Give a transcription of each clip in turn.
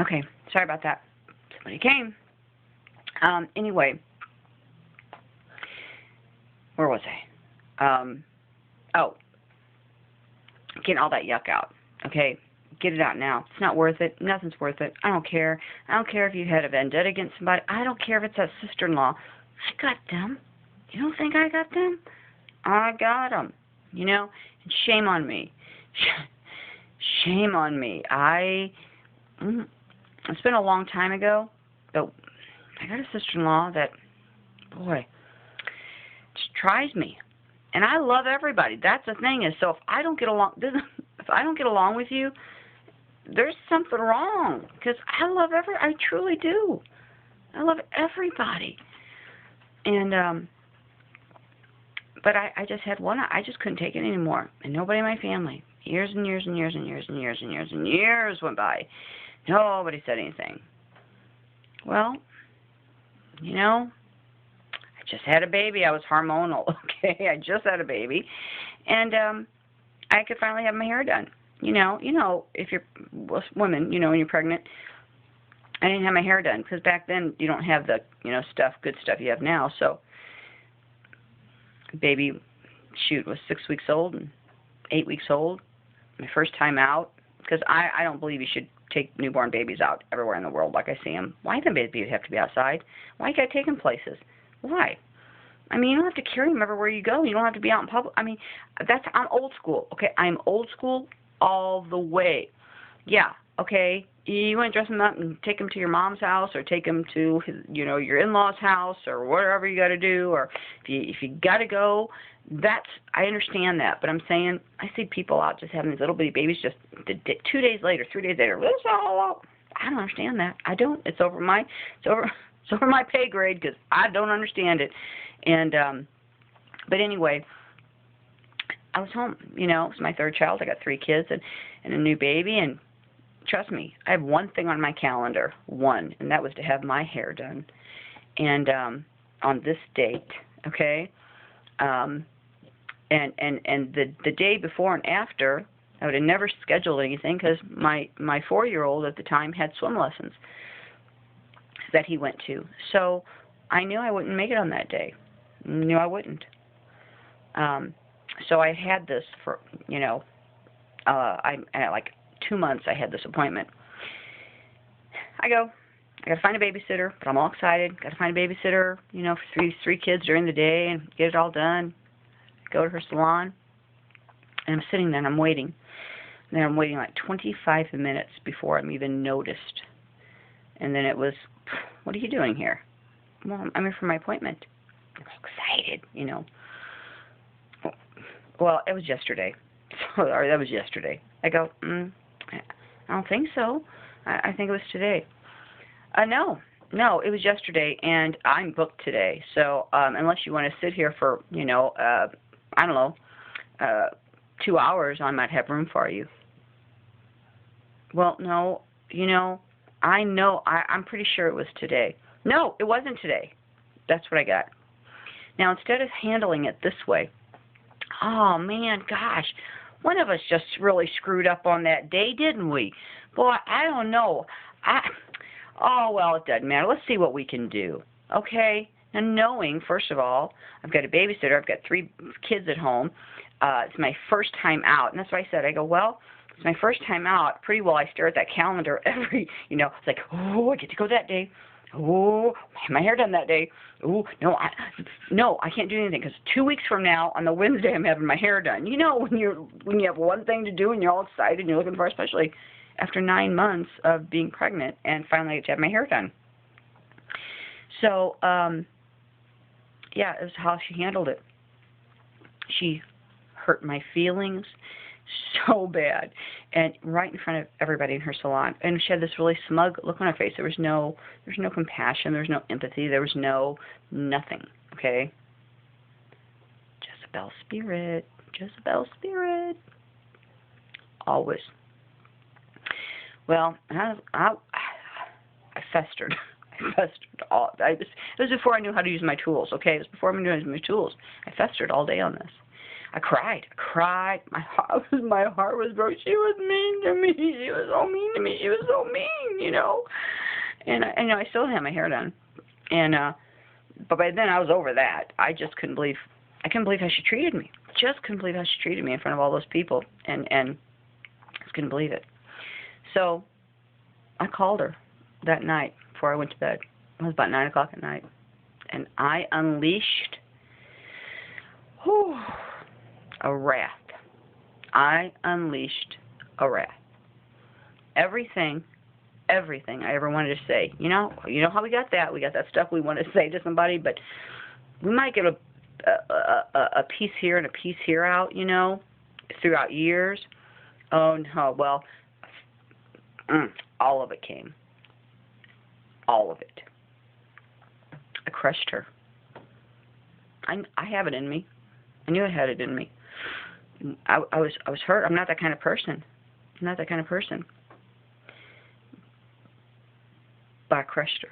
Okay, sorry about that. Somebody came. Anyway, where was I? Oh, getting all that yuck out. Okay, get it out now. It's not worth it. Nothing's worth it. I don't care. I don't care if you had a vendetta against somebody. I don't care if it's that sister-in-law. I got them. You don't think I got them? I got them. You know? And shame on me. Shame on me. It's been a long time ago, but I got a sister-in-law that, boy, just tries me. And I love everybody. That's the thing is, so if I don't get along with you, there's something wrong. Because I truly do. I love everybody. And but I just had one. I just couldn't take it anymore. And nobody in my family. Years and years and years and years and years and years and years went by. Nobody said anything. Well, you know, I just had a baby. I was hormonal, okay? I just had a baby. And I could finally have my hair done. You know, if you're women, you know, when you're pregnant, I didn't have my hair done because back then you don't have the, good stuff you have now. So, baby, was 6 weeks old and 8 weeks old. My first time out, because I don't believe you should take newborn babies out everywhere in the world like I see them. Why do babies have to be outside? Why you got to take them places? Why? I mean, you don't have to carry them everywhere you go. You don't have to be out in public. I mean, I'm old school. Okay, I'm old school all the way. Yeah. Okay. You want to dress them up and take them to your mom's house, or take them to your in-laws' house, or whatever you got to do, or if you got to go. I understand that, but I'm saying I see people out just having these little bitty babies just 2 days later, 3 days later. I don't understand that. I don't. It's over my pay grade because I don't understand it. And but anyway, I was home. It was my third child. I got 3 kids and a new baby. And trust me, I have one thing on my calendar, and that was to have my hair done. And on this date, okay. And the day before and after, I would have never scheduled anything because my 4-year-old at the time had swim lessons that he went to. So I knew I wouldn't make it on that day. Knew I wouldn't. So I had this for, like 2 months I had this appointment. I got to find a babysitter, but I'm all excited. Got to find a babysitter, for three kids during the day and get it all done. Go to her salon, and I'm sitting there and I'm waiting. And then I'm waiting like 25 minutes before I'm even noticed. And then it was, what are you doing here? Well, I'm here for my appointment. I'm excited, Well, it was yesterday. Sorry, that was yesterday. I go, I don't think so. I think it was today. No, it was yesterday, and I'm booked today. So unless you want to sit here for, I don't know, 2 hours, I might have room for you. Well, no, I'm pretty sure it was today. No, it wasn't today. That's what I got. Now, instead of handling it this way, oh, man, gosh, one of us just really screwed up on that day, didn't we? Boy, I don't know. Oh, well, it doesn't matter. Let's see what we can do, okay? And knowing, first of all, I've got a babysitter. I've got 3 kids at home. It's my first time out. And that's what I said. I go, well, it's my first time out. Pretty well I stare at that calendar every, it's like, oh, I get to go that day. Oh, my hair done that day. Oh, no, I can't do anything because 2 weeks from now on the Wednesday I'm having my hair done. When you have one thing to do and you're all excited and you're looking for, especially after 9 months of being pregnant, and finally I get to have my hair done. So, yeah, it was how she handled it. She hurt my feelings so bad, and right in front of everybody in her salon. And she had this really smug look on her face. There was no compassion. There was no empathy. There was nothing. Okay. Jezebel spirit. Always. Well, I festered. It was before I knew how to use my tools. Okay, it was before I knew how to use my tools. I festered all day on this. I cried. My heart was broke. She was mean to me. She was so mean to me. She was so mean, you know. And I still had my hair done. And but by then I was over that. I couldn't believe how she treated me. Just couldn't believe how she treated me in front of all those people. And just couldn't believe it. So I called her that night before I went to bed. It was about 9 o'clock at night. And I unleashed a wrath. I unleashed a wrath. Everything I ever wanted to say. You know how we got that? We got that stuff we want to say to somebody, but we might get a piece here and a piece here out, you know, throughout years. Oh no, well, all of it came. All of it. I crushed her. I have it in me. I knew I had it in me. I was hurt. I'm not that kind of person. I'm not that kind of person. But I crushed her.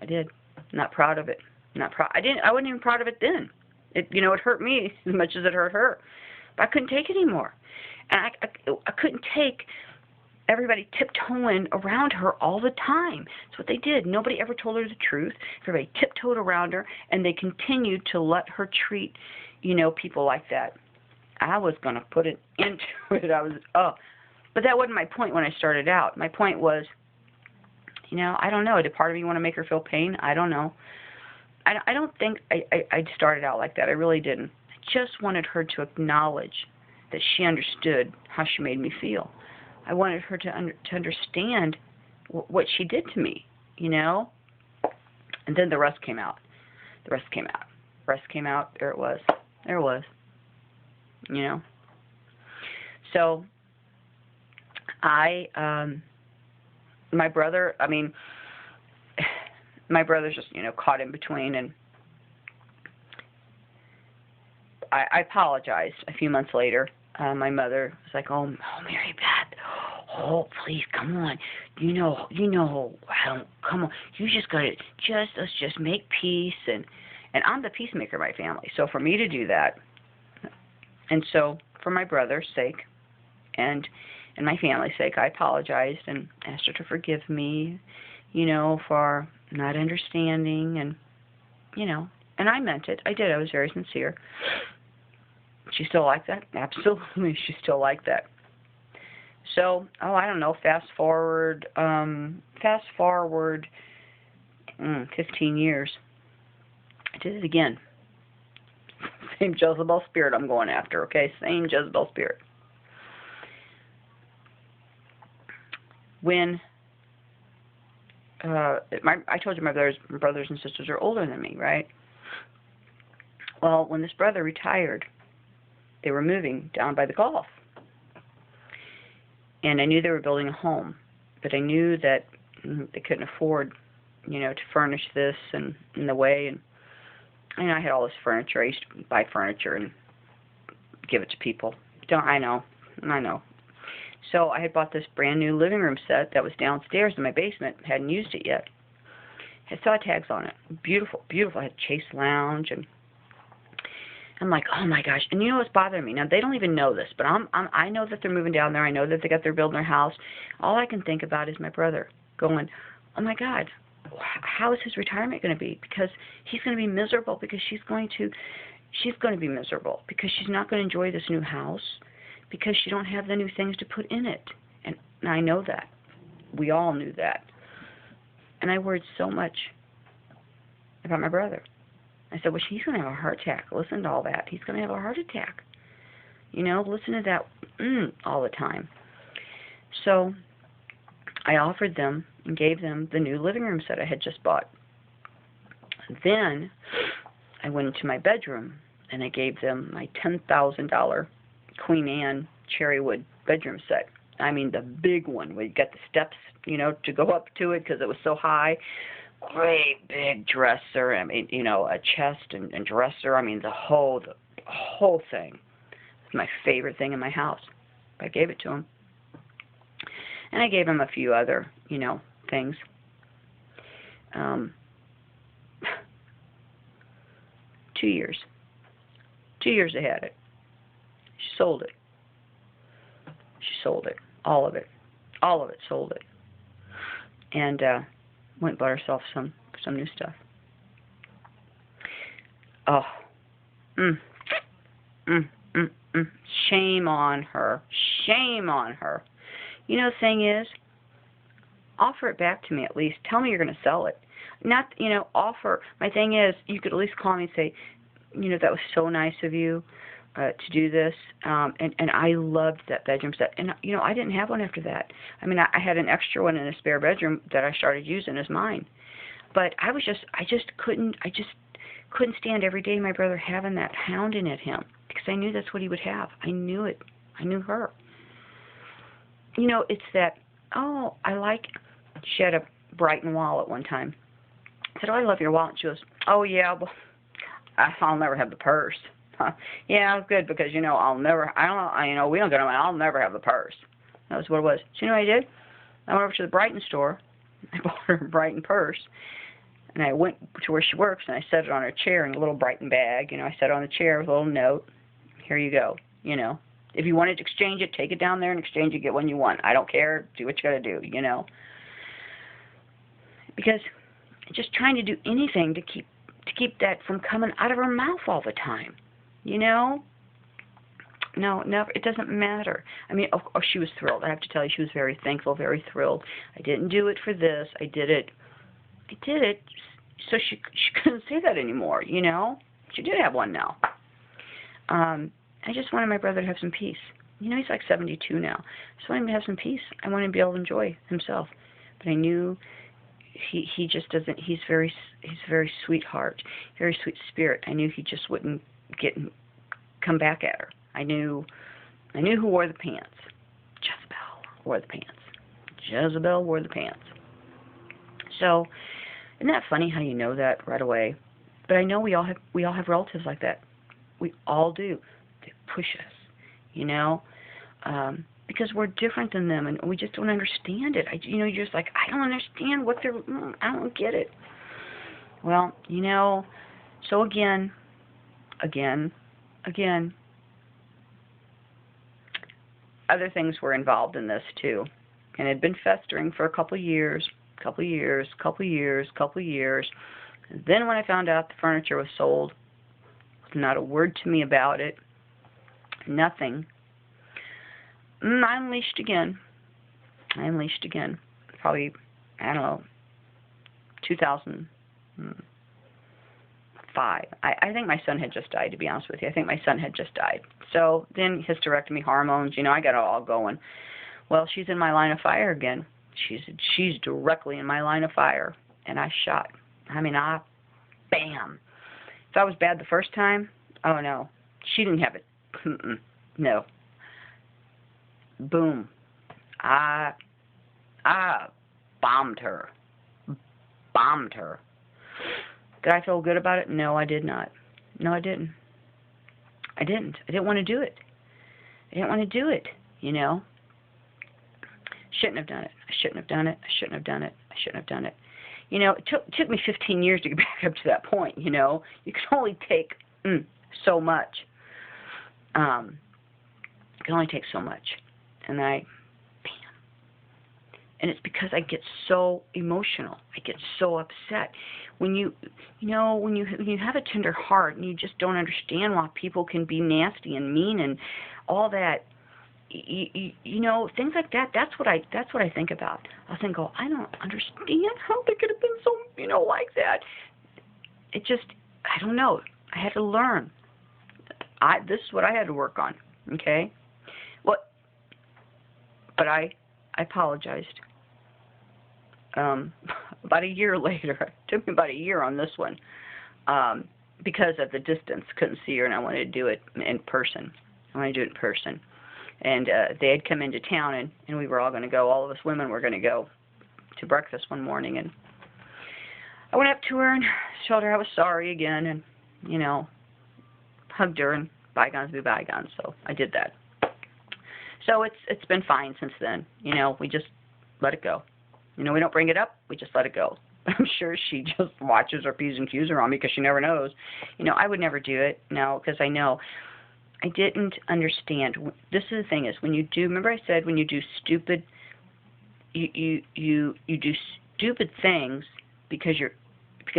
I did. Not proud of it. Not proud. I wasn't even proud of it then. It hurt me as much as it hurt her. But I couldn't take it anymore. And I couldn't take everybody tiptoeing around her all the time. That's what they did. Nobody ever told her the truth. Everybody tiptoed around her, and they continued to let her treat, people like that. I was going to put it into it. But that wasn't my point when I started out. My point was, I don't know. Did part of me want to make her feel pain? I don't know. I don't think I started out like that. I really didn't. I just wanted her to acknowledge that she understood how she made me feel. I wanted her to understand what she did to me, And then the rest came out. The rest came out. There it was. So my brother's just, caught in between, and I apologized a few months later. My mother was like, oh, Mary Beth, oh, please, come on. Come on. You just got to, let's just make peace. And I'm the peacemaker in my family. So for me to do that, and so for my brother's sake and my family's sake, I apologized and asked her to forgive me, for not understanding. And, and I meant it. I did. I was very sincere. She still like that? Absolutely, she still like that. So, I don't know, fast forward 15 years. I did it again. Same Jezebel spirit I'm going after, okay? Same Jezebel spirit. When, I told you my brothers and sisters are older than me, right? Well, when this brother retired, they were moving down by the Gulf. And I knew they were building a home, but I knew that they couldn't afford, to furnish this and in the way. And I had all this furniture. I used to buy furniture and give it to people. I know. So I had bought this brand new living room set that was downstairs in my basement. Hadn't used it yet. Had saw tags on it. Beautiful, beautiful. I had Chase Lounge, and I'm like, oh my gosh. And you know what's bothering me? Now, they don't even know this, but I know that they're moving down there. I know that they're building their house. All I can think about is my brother going, oh my God, how is his retirement going to be? Because he's going to be miserable, because she's going to be miserable, because she's not going to enjoy this new house, because she don't have the new things to put in it. And I know that. We all knew that. And I worried so much about my brother. I said, well, he's going to have a heart attack. Listen to all that. He's going to have a heart attack. Listen to that all the time. So I offered them and gave them the new living room set I had just bought. Then I went into my bedroom and I gave them my $10,000 Queen Anne cherrywood bedroom set. I mean, the big one where you got the steps, to go up to it because it was so high. Great big dresser. I mean, a chest and dresser. I mean, the whole thing. It's my favorite thing in my house. I gave it to him. And I gave him a few other, things. 2 years. 2 years they had it. sold it. She sold it. All of it. All of it, sold it. And went and bought herself some new stuff. Oh. Mm. Mm. Mm. Mm. Shame on her. Shame on her. You know, the thing is, offer it back to me at least. Tell me you're going to sell it. Not, offer. My thing is, you could at least call me and say, that was so nice of you to do this. And I loved that bedroom set. And, I didn't have one after that. I mean, I had an extra one in a spare bedroom that I started using as mine. But I just couldn't stand every day my brother having that hounding at him, because I knew that's what he would have. I knew it. I knew her. It's that, she had a Brighton wallet one time. I said, I love your wallet. She goes, oh, yeah, well, I'll never have the purse. Huh. Yeah, it's good because, we don't get them. I'll never have the purse. That was what it was. So you know what I did? I went over to the Brighton store. I bought her a Brighton purse. And I went to where she works, and I set it on her chair in a little Brighton bag. I set it on the chair with a little note. Here you go. If you wanted to exchange it, take it down there and exchange it, get one you want. I don't care. Do what you got to do, Because just trying to do anything to keep that from coming out of her mouth all the time, No, never. It doesn't matter. I mean, she was thrilled. I have to tell you, she was very thankful, very thrilled. I didn't do it for this. I did it so she couldn't say that anymore, She did have one now. I just wanted my brother to have some peace. He's like 72 now. I just wanted him to have some peace. I wanted him to be able to enjoy himself. But I knew he just doesn't. He's very sweetheart, very sweet spirit. I knew he just wouldn't come back at her. I knew who wore the pants. Jezebel wore the pants. Jezebel wore the pants. So, isn't that funny how you know that right away? But I know we all have relatives like that. We all do. They push us, because we're different than them, and we just don't understand it. You're just like, I don't understand what I don't get it. Well, so again, other things were involved in this too, and it had been festering for a couple of years. And then when I found out the furniture was sold, not a word to me about it, nothing. I unleashed again. Probably, 2005. I think my son had just died, to be honest with you. I think my son had just died. So then hysterectomy, hormones, I got it all going. Well, she's in my line of fire again. She's directly in my line of fire. And I shot. Bam. If I was bad the first time, oh no. She didn't have it. No. Boom. I bombed her. Did I feel good about it? No, I did not. No, I didn't. I didn't want to do it. Shouldn't have done it. I shouldn't have done it. It took me 15 years to get back up to that point, You can only take so much. You can only take so much. And bam. And it's because I get so emotional. I get so upset. When you have a tender heart and you just don't understand why people can be nasty and mean and all that, things like that. That's what I think about. I think, I don't understand how they could have been so, like that. It just, I don't know. I had to learn. This is what I had to work on. Okay. But I apologized. About a year later, it took me about a year on this one, because of the distance. Couldn't see her, and I wanted to do it in person. And they had come into town, and we were all going to go. All of us women were going to go to breakfast one morning, and I went up to her and told her I was sorry again, and hugged her, and bygones be bygones. So I did that. So it's been fine since then. We just let it go. We don't bring it up. We just let it go. I'm sure she just watches her P's and Q's are on me because she never knows. I would never do it, no, because I know I didn't understand. This is the thing is when you do. Remember, I said when you do stupid, you do stupid things because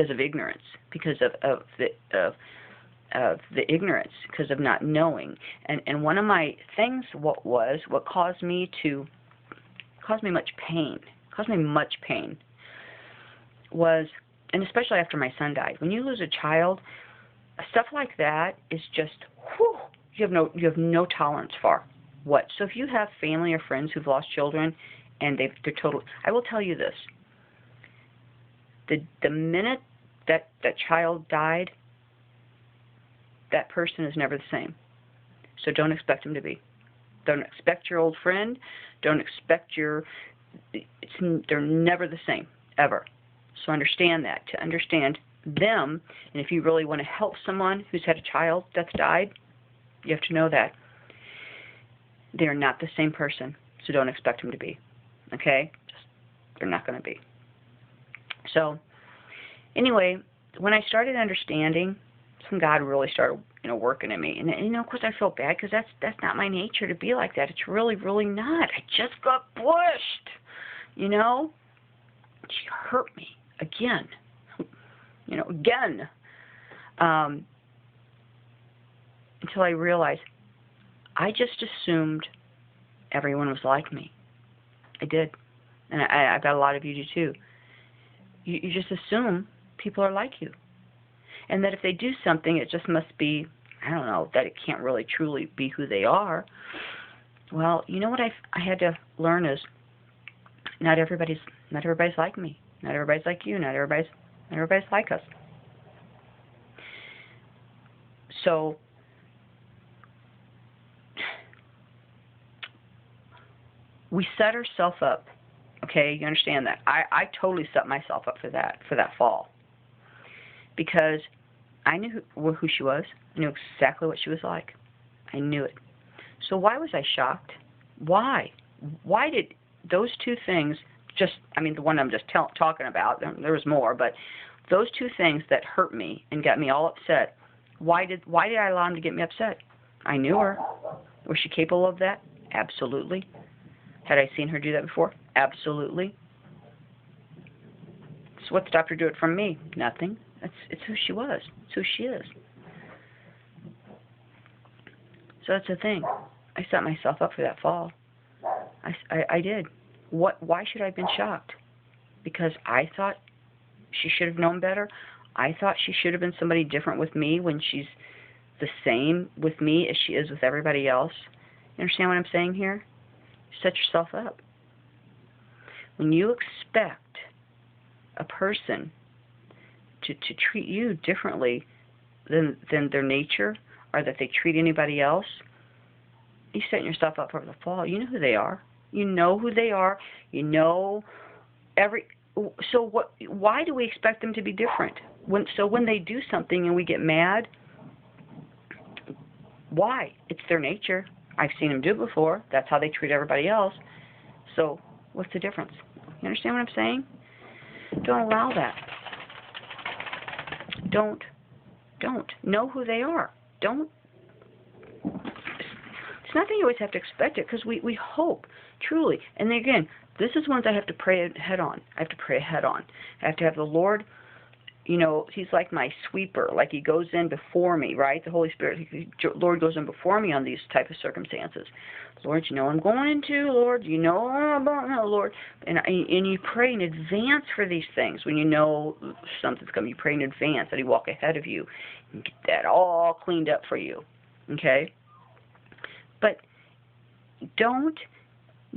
of ignorance, because of the ignorance, because of not knowing. And one of my things what caused me much pain was, and especially after my son died, when you lose a child, stuff like that is just whew, you have no tolerance for what. So if you have family or friends who've lost children and they're total, I will tell you this: the minute that child died, that person is never the same. So don't expect him to be. Don't expect your old friend. Don't expect they're never the same, ever. So understand that. To understand them, and if you really want to help someone who's had a child that's died, you have to know that they're not the same person. So don't expect them to be. Okay? They're not going to be. So anyway, when I started understanding, God really started, working in me. And of course, I felt bad because that's not my nature to be like that. It's really, really not. I just got pushed. She hurt me again. Again. Until I realized I just assumed everyone was like me. I did. And I bet a lot of you do too. You just assume people are like you. And that if they do something, it just must be, I don't know, that it can't really truly be who they are. Well, what I had to learn is not everybody's like me. Not everybody's like you. Not everybody's like us. So we set ourselves up. Okay, you understand that? I totally set myself up for that fall. Because I knew who she was. I knew exactly what she was like. I knew it. So why was I shocked? Why? Why did those two things the one I'm just talking about, there was more, but those two things that hurt me and got me all upset, why did I allow them to get me upset? I knew her. Was she capable of that? Absolutely. Had I seen her do that before? Absolutely. So what stopped her do it from me? Nothing. It's who she was. It's who she is. So that's the thing. I set myself up for that fall. I did. Why should I have been shocked? Because I thought she should have known better. I thought she should have been somebody different with me when she's the same with me as she is with everybody else. You understand what I'm saying here? Set yourself up. When you expect a person to treat you differently than their nature, or that they treat anybody else, you're setting yourself up for the fall. You know who they are. You know who they are. So why do we expect them to be different? When they do something and we get mad, why? It's their nature. I've seen them do it before. That's how they treat everybody else. So what's the difference? You understand what I'm saying? Don't allow that. Don't know who they are. Don't. It's not that you always have to expect it, because we hope, truly. And again, this is ones I have to pray ahead on. I have to have the Lord, He's like my sweeper. Like He goes in before me, right? The Holy Spirit, Lord goes in before me on these type of circumstances. Lord, I'm going into, Lord, Lord. And you pray in advance for these things. When you know something's coming, you pray in advance that He walk ahead of you and get that all cleaned up for you. Okay? But don't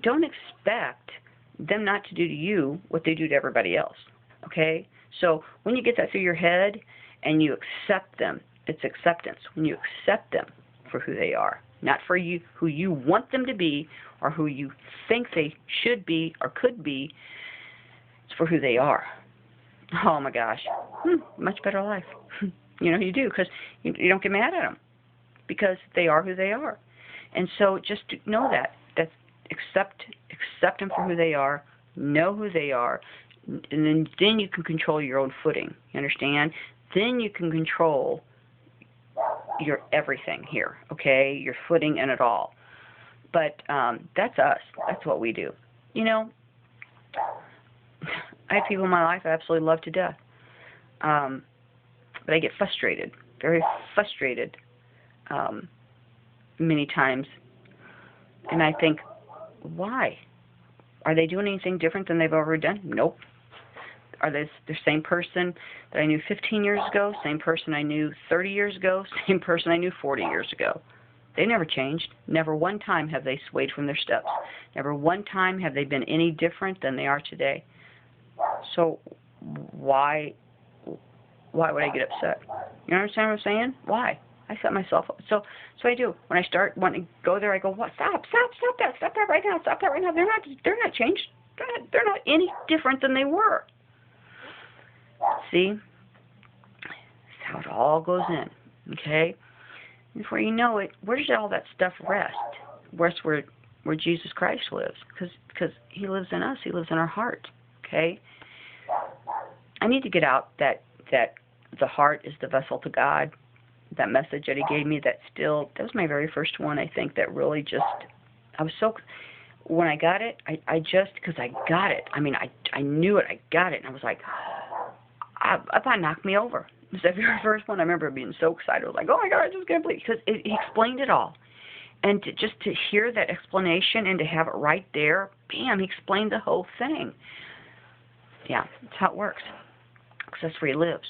expect them not to do to you what they do to everybody else. Okay? So when you get that through your head and you accept them, it's acceptance. When you accept them for who they are, not for you who you want them to be or who you think they should be or could be, it's for who they are. Oh my gosh, much better life. You do, because you don't get mad at them because they are who they are. And so just know that accept them for who they are, know who they are, and then you can control your own footing. You understand? Then you can control your everything here, okay? Your footing in it all. But that's us. That's what we do. You know, I have people in my life I absolutely love to death. But I get frustrated, very frustrated many times. And I think, why? Are they doing anything different than they've ever done? Nope. Are they the same person that I knew 15 years ago, same person I knew 30 years ago, same person I knew 40 years ago? They never changed. Never one time have they swayed from their steps. Never one time have they been any different than they are today. So why would I get upset? You understand what I'm saying? Why? I set myself up. So I do. When I start wanting to go there, I go, what? Stop that right now. Stop that right now. They're not changed. They're not any different than they were. See? That's how it all goes in. Okay? Before you know it, where does all that stuff rest? Rest where Jesus Christ lives. Because he lives in us. He lives in our heart. Okay? I need to get out that the heart is the vessel to God. That message that he gave me, that was my very first one, I think, that really just, I was so, when I got it, I just, because I got it. I mean, I knew it. I got it. And I was like, I thought it knocked me over. It was that very first one. I remember being so excited. I was like, oh my God, I just can't believe it. Because he explained it all. And just to hear that explanation and to have it right there, bam, he explained the whole thing. Yeah, that's how it works. Because that's where he lives.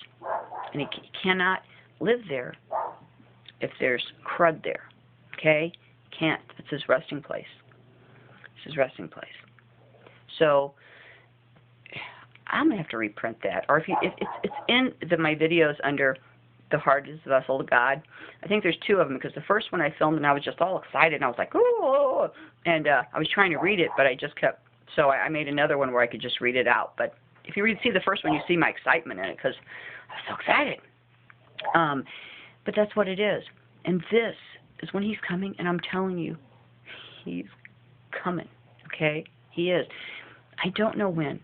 And he cannot live there if there's crud there. Okay? Can't. It's his resting place. It's his resting place. So I'm gonna have to reprint that. Or if it's in my videos under the heart is the vessel to God. I think there's two of them, because the first one I filmed and I was just all excited and I was like, oh, and I was trying to read it, but I just kept. So I made another one where I could just read it out. But if you see the first one, you see my excitement in it because I was so excited. But that's what it is. And this is when he's coming, and I'm telling you, he's coming, okay? He is. I don't know when.